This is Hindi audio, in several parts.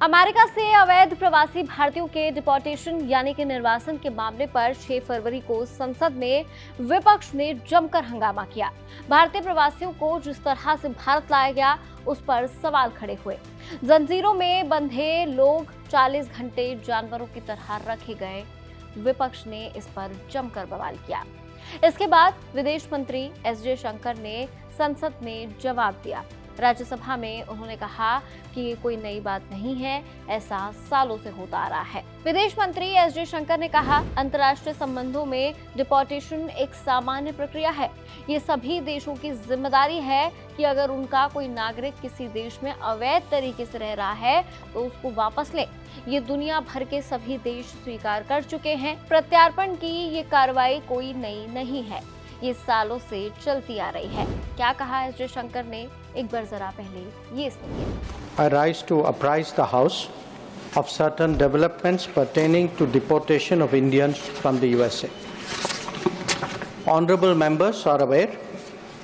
अमेरिका से अवैध प्रवासी भारतीयों के डिपोर्टेशन यानी कि निर्वासन के मामले पर 6 फरवरी को संसद में विपक्ष ने जमकर हंगामा किया। भारतीय प्रवासियों को जिस तरह से भारत लाया गया उस पर सवाल खड़े हुए। जंजीरों में बंधे लोग 40 घंटे जानवरों की तरह रखे गए। विपक्ष ने इस पर जमकर बवाल किया। इसके बाद विदेश मंत्री एस जयशंकर ने संसद में जवाब दिया। राज्यसभा में उन्होंने कहा कि ये कोई नई बात नहीं है, ऐसा सालों से होता आ रहा है। विदेश मंत्री एस जयशंकर ने कहा, अंतर्राष्ट्रीय संबंधों में डिपोर्टेशन एक सामान्य प्रक्रिया है। ये सभी देशों की जिम्मेदारी है कि अगर उनका कोई नागरिक किसी देश में अवैध तरीके से रह रहा है तो उसको वापस ले। ये दुनिया भर के सभी देश स्वीकार कर चुके हैं। प्रत्यार्पण की ये कार्रवाई कोई नई नहीं है, ये सालों से चलती आ रही है। क्या कहा एस जयशंकर ने, एक बार जरा पहले ये सुनिए। I rise to apprise the House of certain developments pertaining to deportation of Indians from the USA. Honorable members are aware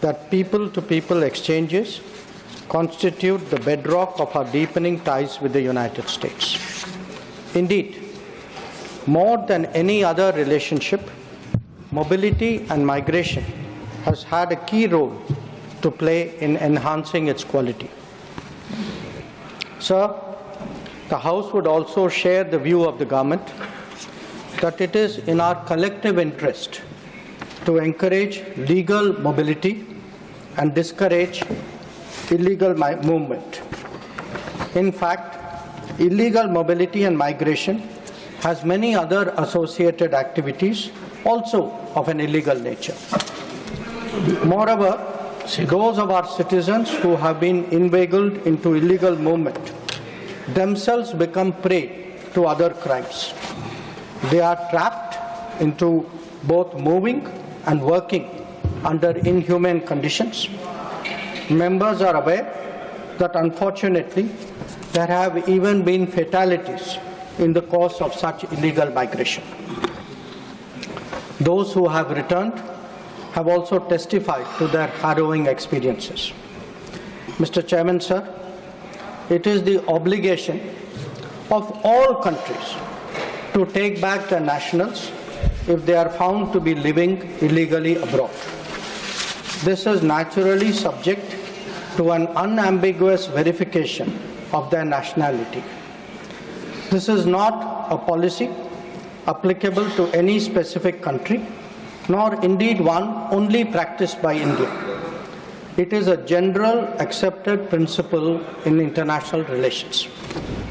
that people-to-people exchanges constitute the bedrock of our deepening ties with the United States. Indeed, more than any other relationship, mobility and migration has had a key role to play in enhancing its quality. Sir, the House would also share the view of the government that it is in our collective interest to encourage legal mobility and discourage illegal movement. In fact, illegal mobility and migration has many other associated activities also of an illegal nature. Moreover, those of our citizens who have been inveigled into illegal movement themselves become prey to other crimes. They are trapped into both moving and working under inhumane conditions. Members are aware that unfortunately there have even been fatalities in the course of such illegal migration. Those who have returned have also testified to their harrowing experiences. Mr. Chairman, sir, it is the obligation of all countries to take back their nationals if they are found to be living illegally abroad. This is naturally subject to an unambiguous verification of their nationality. This is not a policy applicable to any specific country, nor indeed one only practiced by India. It is a general accepted principle in international relations.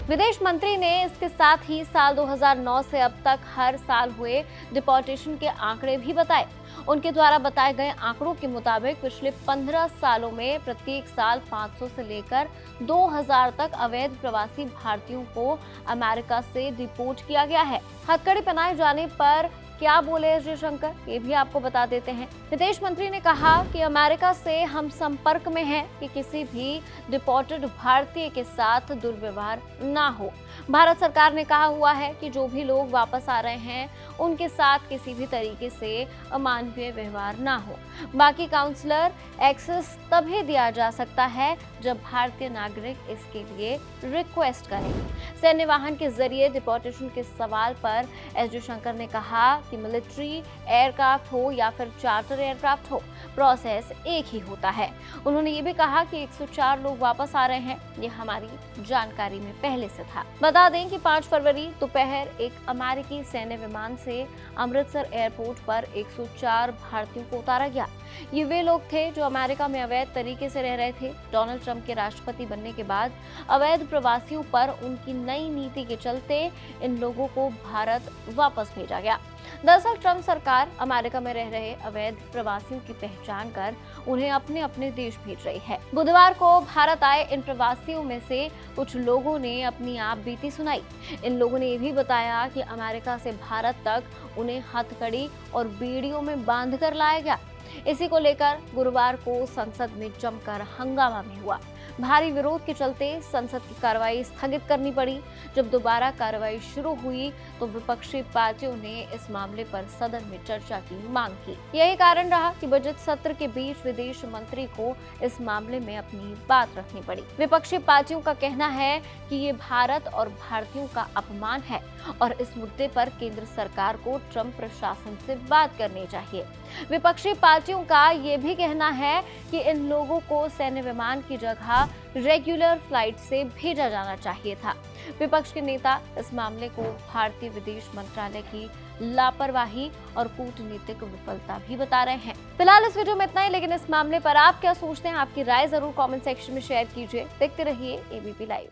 विदेश मंत्री ने इसके साथ ही साल 2009 से अब तक हर साल हुए डिपोर्टेशन के आंकड़े भी बताए। उनके द्वारा बताए गए आंकड़ों के मुताबिक पिछले 15 सालों में प्रत्येक साल 500 से लेकर 2000 तक अवैध प्रवासी भारतीयों को अमेरिका से डिपोर्ट किया गया है। हथकड़ी पहनाए जाने पर क्या बोले एस जयशंकर, ये भी आपको बता देते हैं। विदेश मंत्री ने कहा कि अमेरिका से हम संपर्क में हैं कि किसी भी डिपोर्टेड भारतीय के साथ दुर्व्यवहार ना हो। भारत सरकार ने कहा हुआ है कि जो भी लोग वापस आ रहे हैं उनके साथ किसी भी तरीके से अमानवीय व्यवहार ना हो। बाकी काउंसलर एक्सेस तभी दिया जा सकता है जब भारतीय नागरिक इसके लिए रिक्वेस्ट करें। सैन्य वाहन के जरिए डिपोर्टेशन के सवाल पर एस जयशंकर ने कहा कि मिलिट्री एयरक्राफ्ट हो या फिर चार्टर एयरक्राफ्ट हो, प्रोसेस एक ही होता है। उन्होंने ये भी कहा कि 104 लोग वापस आ रहे हैं, ये हमारी जानकारी में पहले से था। बता दें कि 5 फरवरी दोपहर एक अमेरिकी सैन्य विमान से अमृतसर एयरपोर्ट पर 104 भारतीयों को उतारा गया। ये वे लोग थे जो अमेरिका में अवैध तरीके से रह रहे थे। डोनाल्ड ट्रंप के राष्ट्रपति बनने के बाद अवैध प्रवासियों पर उनकी नई नीति के चलते इन लोगों को भारत वापस भेजा गया। दरअसल ट्रंप सरकार अमेरिका में रह रहे अवैध प्रवासियों की पहचान कर उन्हें अपने अपने देश भेज रही है। बुधवार को भारत आए इन प्रवासियों में से कुछ लोगों ने अपनी आप बीती सुनाई। इन लोगों ने ये भी बताया कि अमेरिका से भारत तक उन्हें हथकड़ी और बेड़ियों में बांधकर लाया गया। इसी को लेकर गुरुवार को संसद में जमकर हंगामा भी हुआ। भारी विरोध के चलते संसद की कार्रवाई स्थगित करनी पड़ी। जब दोबारा कार्रवाई शुरू हुई तो विपक्षी पार्टियों ने इस मामले पर सदन में चर्चा की मांग की। यही कारण रहा कि बजट सत्र के बीच विदेश मंत्री को इस मामले में अपनी बात रखनी पड़ी। विपक्षी पार्टियों का कहना है कि ये भारत और भारतीयों का अपमान है और इस मुद्दे पर केंद्र सरकार को ट्रंप प्रशासन से बात करनी चाहिए। विपक्षी पार्टियों का ये भी कहना है कि इन लोगों को सैन्य विमान की जगह रेगुलर फ्लाइट से भेजा जाना चाहिए था। विपक्ष के नेता इस मामले को भारतीय विदेश मंत्रालय की लापरवाही और कूटनीतिक विफलता भी बता रहे हैं। फिलहाल इस वीडियो में इतना ही, लेकिन इस मामले पर आप क्या सोचते हैं? आपकी राय जरूर कमेंट सेक्शन में शेयर कीजिए। देखते रहिए एबीपी लाइव।